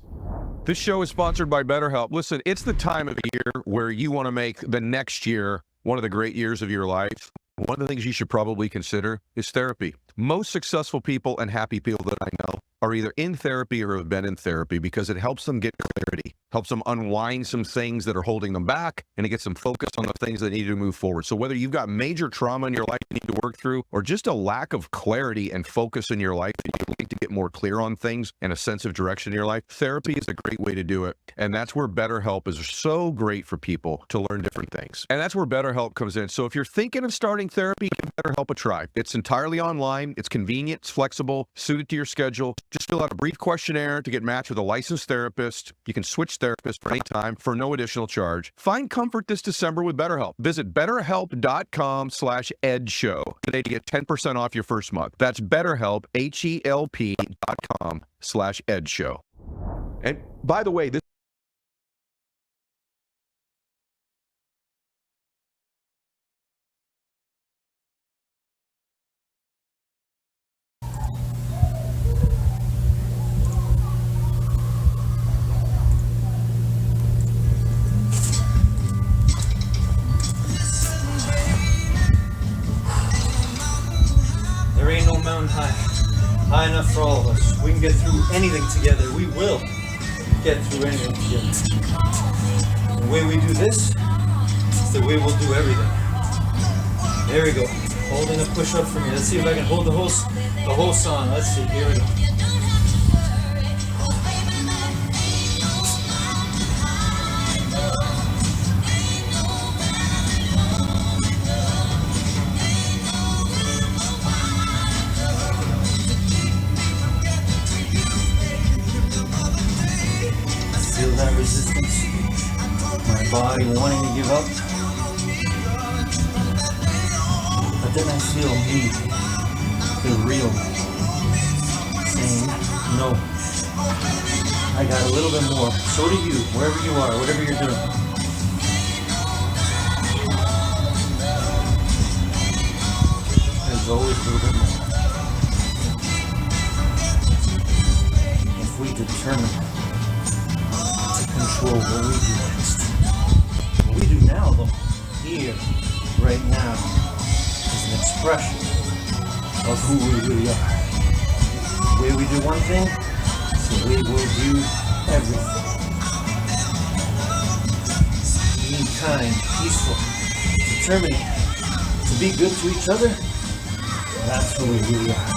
This show is sponsored by BetterHelp. Listen, it's the time of the year where you want to make the next year one of the great years of your life. One of the things you should probably consider is therapy. Most successful people and happy people that I know are either in therapy or have been in therapy because it helps them get clarity, helps them unwind some things that are holding them back, and it gets them focused on the things that need to move forward. So whether you've got major trauma in your life you need to work through, or just a lack of clarity and focus in your life that you need to get more clear on things and a sense of direction in your life, therapy is a great way to do it. And that's where BetterHelp is so great for people to learn different things. And that's where BetterHelp comes in. So if you're thinking of starting therapy, give BetterHelp a try. It's entirely online. It's convenient. It's flexible, suited to your schedule. Just fill out a brief questionnaire to get matched with a licensed therapist. You can switch therapists for any time for no additional charge. Find comfort this December with BetterHelp. Visit BetterHelp.com/EdShow today to get 10% off your first month. That's BetterHelp, HELP.com/EdShow. And by the way, this There ain't no mountain high enough for all of us. We can get through anything together. We will get through anything together. The way we do this is the way we'll do everything. There we go. Holding a push-up for me. Let's see if I can hold the whole song. Let's see. Here we go. Feel that resistance, my body wanting to give up, but then I feel me, the real me, saying, no, I got a little bit more, so do you, wherever you are, whatever you're doing. There's always a little bit more. If we determine control what we do next. What we do now, though, here, right now, is an expression of who we really are. The way we do one thing, is the way we'll do everything. Being kind, peaceful, determined to be good to each other, that's who we really are.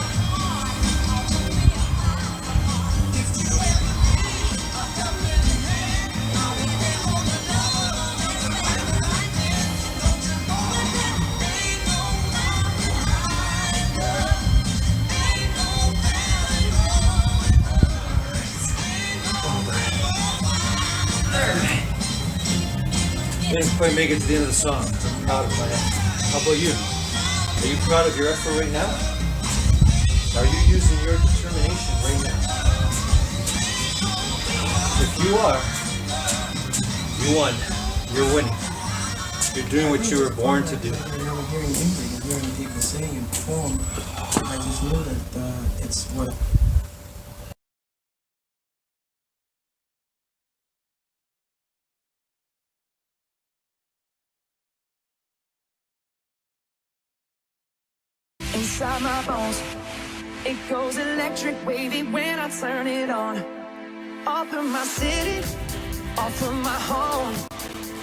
I didn't quite make it to the end of the song. I'm proud of my effort. How about you? Are you proud of your effort right now? Are you using your determination right now? If you are, you won. You're winning. You're doing what you were born to do. I'm hearing music, I'm hearing people sing and perform. I just know that it's what my bones. It goes electric wavy when I turn it on. All through my city, all through my home.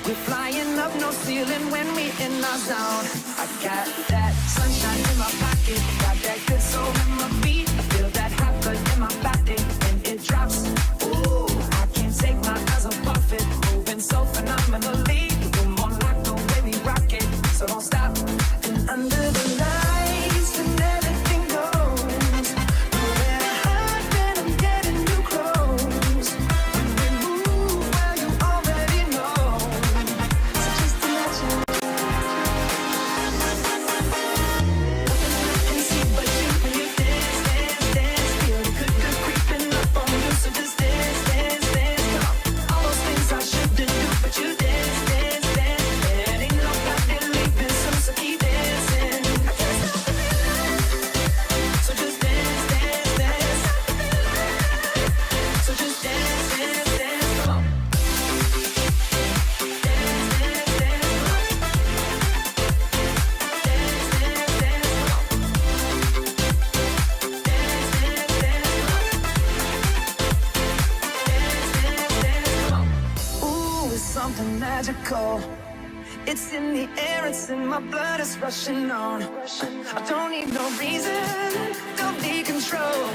We're flying up, no ceiling when we in our zone. I got that sunshine in my pocket, got that good soul in my feet. I feel that hot blood in my body when it drops. Ooh, I can't take my eyes off it, moving so phenomenally. You're more like the way we rock it, so don't stop. And under the lights, when everything goes, nowhere to hide when I'm getting you close. When we move, well, you already know. So just imagine. Nothing I can see but you when you dance, dance, dance. Feel the good, good creeping up on you. So just dance, dance, dance. Come on. All those things I shouldn't do, but you dance, dance, dance. And ain't nobody leaving soon, so keep dancing. I can't stop the feeling. So just dance, dance, dance. So just dance, dance, dance. Come on. Dance, dance, dance. Come on. Dance, dance, dance. Come on. Dance, dance, dance. Come on. Ooh, it's something magical. It's in the air, it's in my blood, it's rushing on. I don't need no reason, don't need control.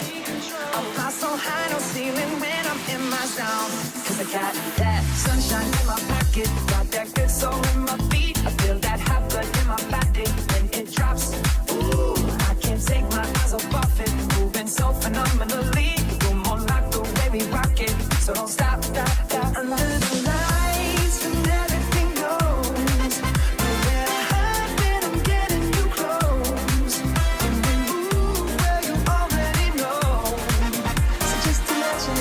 I fly so high, no ceiling when I'm in my zone. Cause I got that sunshine in my pocket, got that good soul in my feet. I feel that hot blood in my body when it drops. Ooh, I can't take my eyes off it, moving so phenomenally. You're more like the way we rock it, so don't stop, stop, stop. Under the lights when everything goes, nowhere to hide when I'm getting you close. When we move, well, you already know. So just imagine.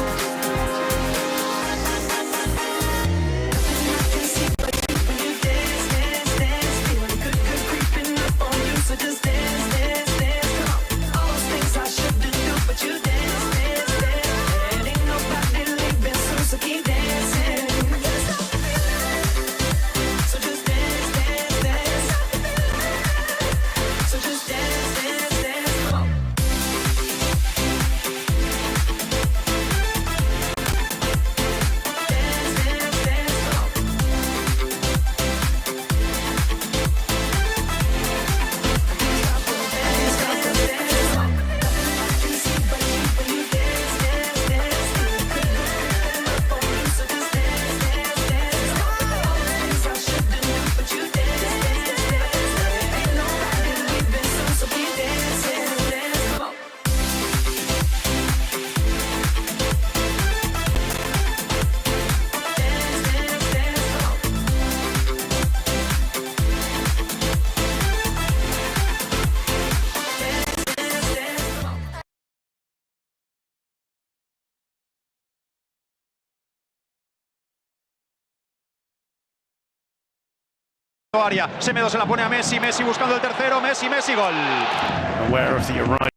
Nothing I can see but you when you dance, dance, dance. Feel the good, good creeping up on you. So just dance, dance, dance. Come on. All those things I shouldn't do, but you dance, dance, dance. And ain't nobody leaving soon, so keep dancing. I can't stop the feeling. So just dance, dance, dance. So just dance, dance, dance. Come on. Dance, dance, dance. Come on. Dance, dance, dance. Come on. Nothing I can see but you when you dance, dance, dance. Feel the good, good up on you, so just dance, dance, dance. All the things I shouldn't do, but you dance, dance, dance. Ain't nobody leaving soon, so keep dancing, dance. Come on. Dance, dance, dance. Come on. Dance, dance, dance. Come on. Área. Semedo se la pone a Messi. Messi buscando el tercero. Messi, Messi, gol. Aware of the arrival.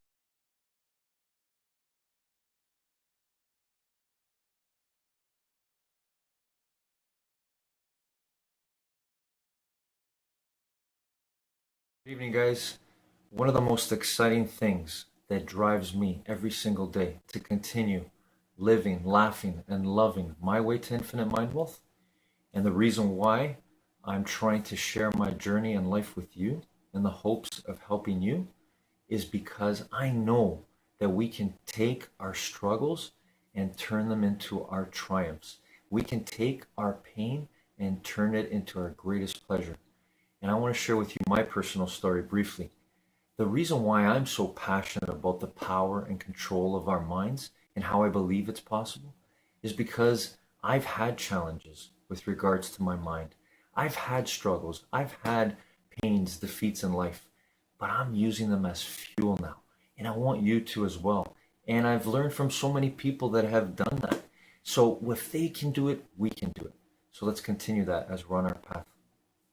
Good evening, guys. One of the most exciting things that drives me every single day to continue living, laughing, and loving my way to infinite mind wealth, and the reason why I'm trying to share my journey in life with you in the hopes of helping you, is because I know that we can take our struggles and turn them into our triumphs. We can take our pain and turn it into our greatest pleasure. And I want to share with you my personal story briefly. The reason why I'm so passionate about the power and control of our minds and how I believe it's possible is because I've had challenges with regards to my mind. I've had struggles. I've had pains, defeats in life, but I'm using them as fuel now. And I want you to as well. And I've learned from so many people that have done that. So if they can do it, we can do it. So let's continue that as we're on our path.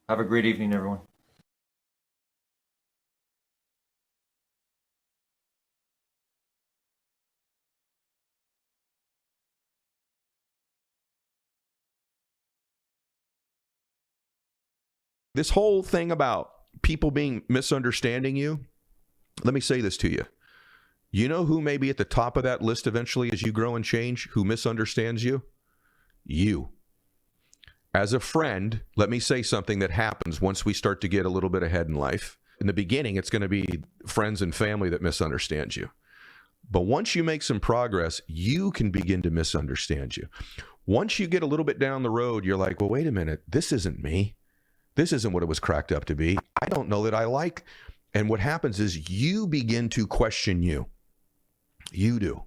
Have a great evening, everyone. This whole thing about people being misunderstanding you, Let me say this to you. You know who may be at the top of that list eventually as you grow and change, who misunderstands you? You. As a friend, let me say something that happens once we start to get a little bit ahead in life. In the beginning, it's going to be friends and family that misunderstand you. But once you make some progress, you can begin to misunderstand you. Once you get a little bit down the road, you're like, well, wait a minute, this isn't me. This isn't what it was cracked up to be. I don't know that I like. And what happens is you begin to question you. You do.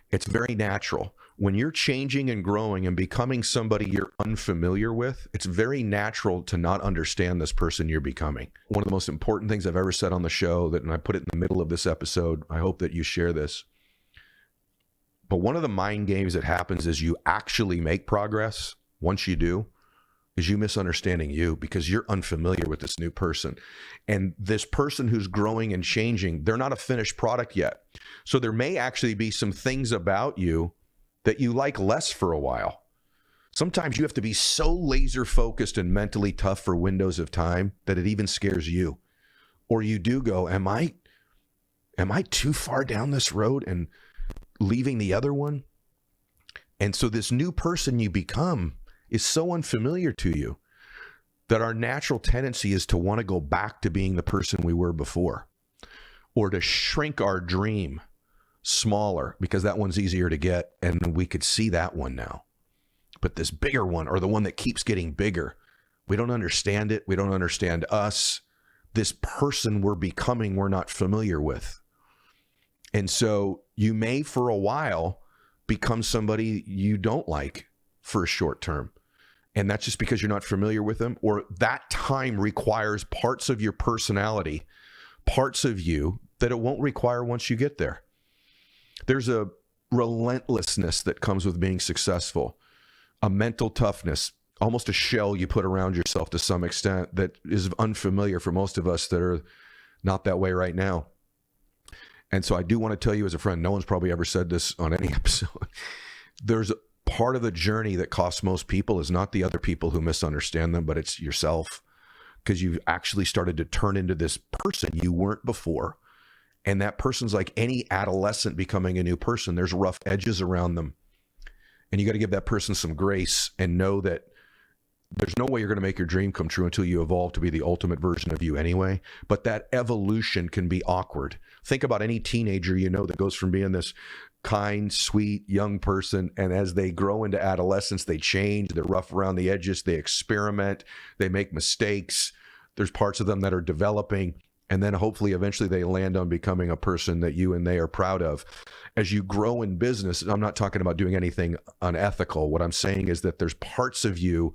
It's very natural. When you're changing and growing and becoming somebody you're unfamiliar with, it's very natural to not understand this person you're becoming. One of the most important things I've ever said on the show, and I put it in the middle of this episode, I hope that you share this. But one of the mind games that happens is you actually make progress. Once you do, is you misunderstanding you because you're unfamiliar with this new person. And this person who's growing and changing, they're not a finished product yet. So there may actually be some things about you that you like less for a while. Sometimes you have to be so laser focused and mentally tough for windows of time that it even scares you. Or you do go, am I too far down this road and leaving the other one? And so this new person you become is so unfamiliar to you that our natural tendency is to want to go back to being the person we were before, or to shrink our dream smaller because that one's easier to get and we could see that one now. But this bigger one, or the one that keeps getting bigger, we don't understand it. We don't understand us. This person we're becoming, we're not familiar with. And so you may for a while become somebody you don't like for a short term. And that's just because you're not familiar with them, or that time requires parts of your personality, parts of you that it won't require once you get there. There's a relentlessness that comes with being successful, a mental toughness, almost a shell you put around yourself to some extent that is unfamiliar for most of us that are not that way right now. And so I do want to tell you as a friend, no one's probably ever said this on any episode. There's part of the journey that costs most people is not the other people who misunderstand them, but it's yourself, because you've actually started to turn into this person you weren't before. And that person's like any adolescent becoming a new person. There's rough edges around them. And you got to give that person some grace and know that there's no way you're going to make your dream come true until you evolve to be the ultimate version of you anyway. But that evolution can be awkward. Think about any teenager you know that goes from being this kind, sweet, young person, and as they grow into adolescence, they change, they're rough around the edges, they experiment, they make mistakes. There's parts of them that are developing, and then hopefully eventually they land on becoming a person that you and they are proud of. As you grow in business, I'm not talking about doing anything unethical. What I'm saying is that there's parts of you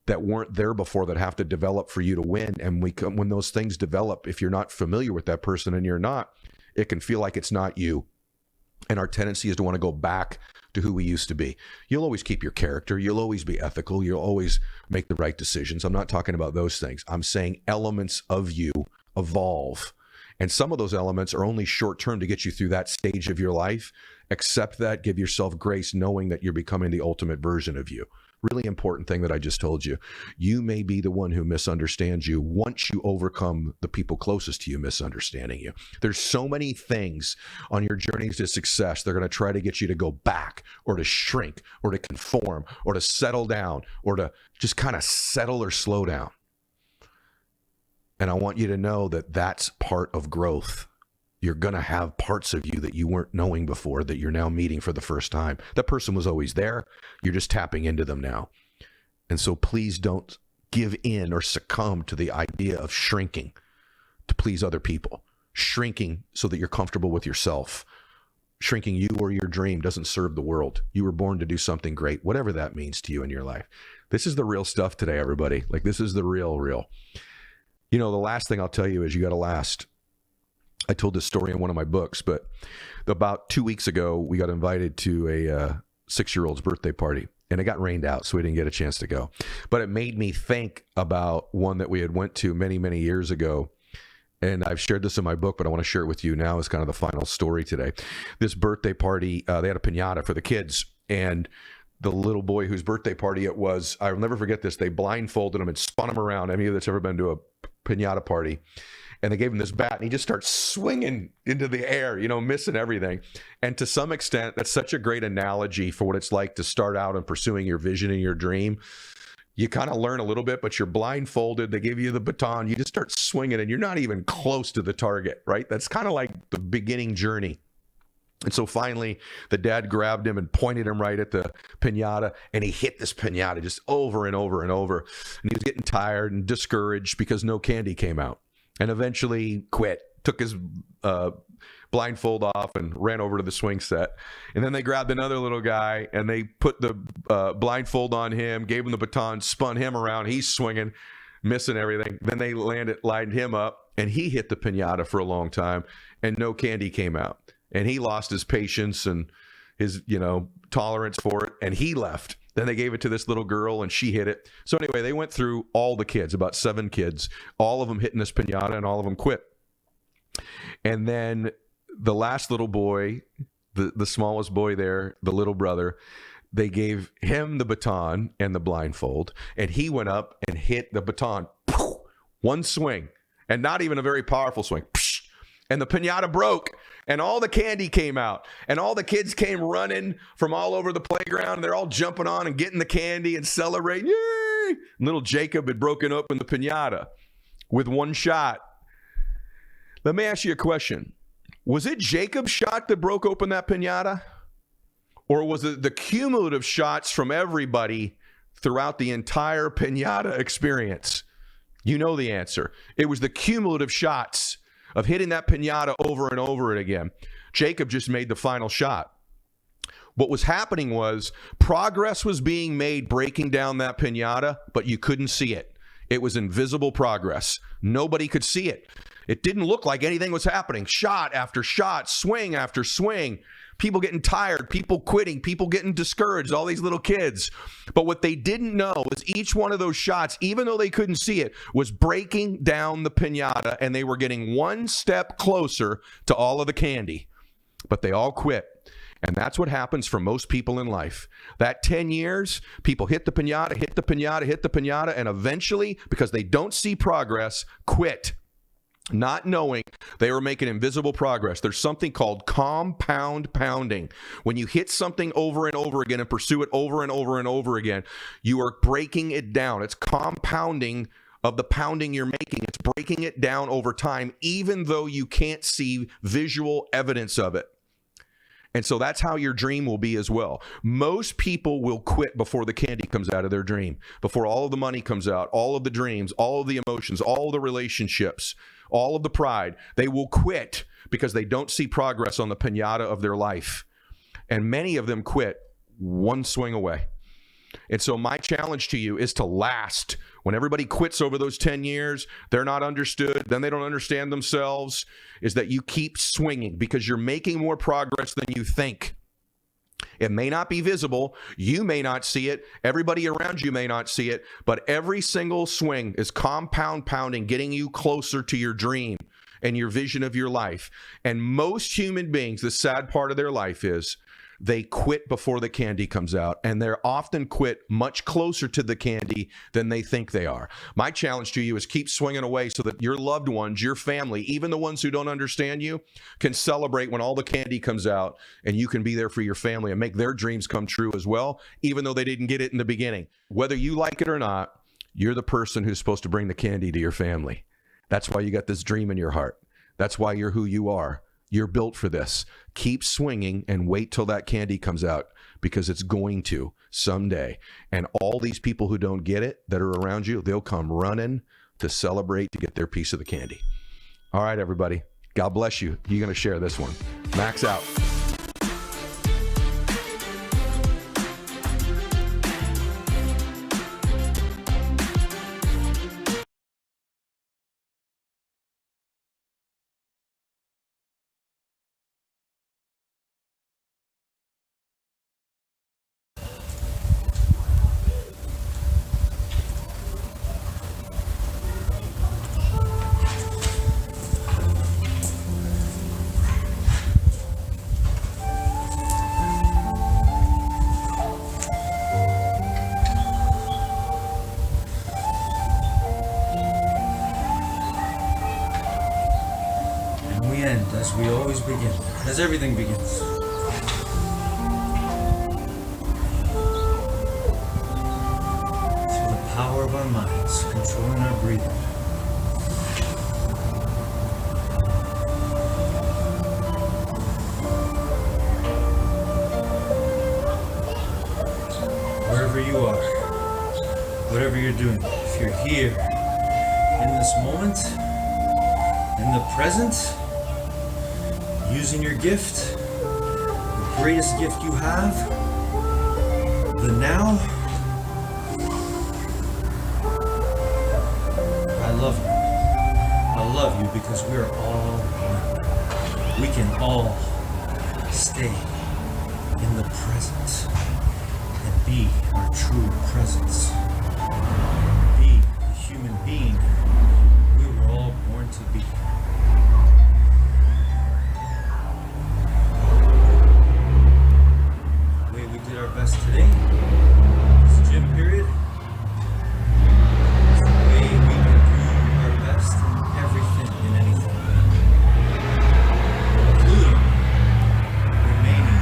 that weren't there before that have to develop for you to win. And when those things develop, if you're not familiar with that person, and you're not, it can feel like it's not you. And our tendency is to want to go back to who we used to be. You'll always keep your character. You'll always be ethical. You'll always make the right decisions. I'm not talking about those things. I'm saying elements of you evolve. And some of those elements are only short term to get you through that stage of your life. Accept that. Give yourself grace, knowing that you're becoming the ultimate version of you. Really important thing that I just told you. You may be the one who misunderstands you once you overcome the people closest to you misunderstanding you. There's so many things on your journeys to success. They're going to try to get you to go back, or to shrink, or to conform, or to settle down, or to just kind of settle or slow down. And I want you to know that that's part of growth. You're going to have parts of you that you weren't knowing before that you're now meeting for the first time. That person was always there. You're just tapping into them now. And so please don't give in or succumb to the idea of shrinking to please other people. Shrinking so that you're comfortable with yourself. Shrinking you or your dream doesn't serve the world. You were born to do something great, whatever that means to you in your life. This is the real stuff today, everybody. Like, this is the real. You know, the last thing I'll tell you is you got to last. I told this story in one of my books, but about 2 weeks ago, we got invited to a 6-year-old's birthday party, and it got rained out, so we didn't get a chance to go. But it made me think about one that we had went to many, many years ago, and I've shared this in my book, but I want to share it with you now as kind of the final story today. This birthday party, they had a piñata for the kids, and the little boy whose birthday party it was, I'll never forget this, they blindfolded him and spun him around. Any of that's ever been to a piñata party. and they gave him this bat, and he just starts swinging into the air, missing everything. And to some extent, that's such a great analogy for what it's like to start out and pursuing your vision and your dream. You kind of learn a little bit, but you're blindfolded. They give you the baton. You just start swinging, and you're not even close to the target, right? That's kind of like the beginning journey. And so finally, the dad grabbed him and pointed him right at the piñata, and he hit this piñata just over and over and over. And he was getting tired and discouraged because no candy came out. And eventually quit, took his blindfold off and ran over to the swing set. And then they grabbed another little guy, and they put the blindfold on him, gave him the baton, spun him around. He's swinging, missing everything. Then they lined him up, and he hit the piñata for a long time, and no candy came out. And he lost his patience and his, tolerance for it, and he left. Then they gave it to this little girl, and she hit it. So anyway, they went through all the kids, about 7 kids, all of them hitting this piñata, and all of them quit. And then the last little boy, the smallest boy there, the little brother, they gave him the baton and the blindfold, and he went up and hit the baton. One swing, and not even a very powerful swing. And the piñata broke, and all the candy came out, and all the kids came running from all over the playground, and they're all jumping on and getting the candy and celebrating. Yay! And little Jacob had broken open the piñata with one shot. Let me ask you a question. Was it Jacob's shot that broke open that piñata? Or was it the cumulative shots from everybody throughout the entire piñata experience? You know the answer. It was the cumulative shots of hitting that piñata over and over again. Jacob just made the final shot. What was happening was progress was being made breaking down that piñata, but you couldn't see it. It was invisible progress. Nobody could see it. It didn't look like anything was happening. Shot after shot, swing after swing. People getting tired, people quitting, people getting discouraged, all these little kids. But what they didn't know is each one of those shots, even though they couldn't see it, was breaking down the piñata, and they were getting one step closer to all of the candy. But they all quit. And that's what happens for most people in life. That 10 years, people hit the piñata, hit the piñata, hit the piñata, and eventually, because they don't see progress, quit. Not knowing they were making invisible progress. There's something called compound pounding. When you hit something over and over again and pursue it over and over and over again, you are breaking it down. It's compounding of the pounding you're making. It's breaking it down over time, even though you can't see visual evidence of it. And so that's how your dream will be as well. Most people will quit before the candy comes out of their dream, before all of the money comes out, all of the dreams, all of the emotions, all of the relationships, all of the pride. They will quit because they don't see progress on the piñata of their life. And many of them quit one swing away. And so my challenge to you is to last. When everybody quits over those 10 years, they're not understood, then they don't understand themselves, is that you keep swinging because you're making more progress than you think. It may not be visible. You may not see it. Everybody around you may not see it. But every single swing is compound pounding, getting you closer to your dream and your vision of your life. And most human beings, the sad part of their life is they quit before the candy comes out, and they're often quit much closer to the candy than they think they are. My challenge to you is keep swinging away so that your loved ones, your family, even the ones who don't understand you, can celebrate when all the candy comes out, and you can be there for your family and make their dreams come true as well, even though they didn't get it in the beginning. Whether you like it or not, you're the person who's supposed to bring the candy to your family. That's why you got this dream in your heart. That's why you're who you are. You're built for this. Keep swinging and wait till that candy comes out, because it's going to someday. And all these people who don't get it that are around you, they'll come running to celebrate to get their piece of the candy. All right, everybody. God bless you. You're going to share this one. Max out. as everything begins. Through the power of our minds, controlling our breathing. Wherever you are, whatever you're doing, if you're here in this moment, in the present, using your gift, the greatest gift you have, the now, I love you. I love you because we are all one. We can all stay in the present and be our true presence. Be the human being we were all born to be. The way we did our best today, this gym period, is the way we can do our best in everything and anything. Including remaining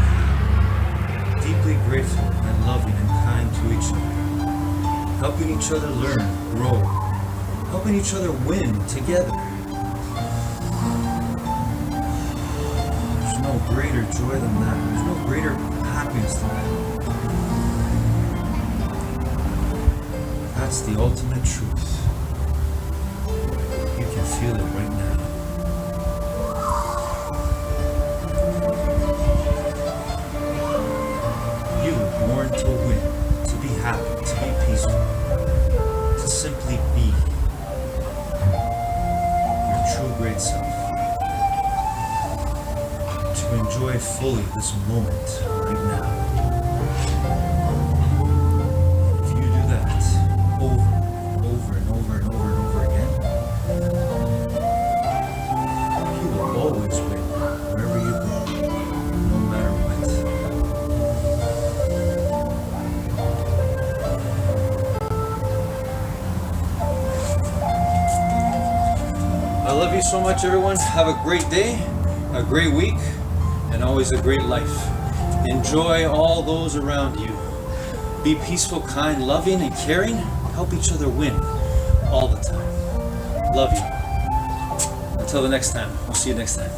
deeply grateful and loving and kind to each other. Helping each other learn, grow, helping each other win together. There's no greater joy than that. There's no greater happiness than that. That's the ultimate truth. You can feel it right now. You were born to win, to be happy, to be peaceful, to simply be your true great self, to enjoy fully this moment right now. If you do that over and over and over and over and over again, you will always win wherever you go, no matter what. I love you so much, everyone. Have a great day, a great week, and always a great life. Enjoy all those around you. Be peaceful, kind, loving, and caring. Help each other win all the time. Love you. Until the next time. We'll see you next time.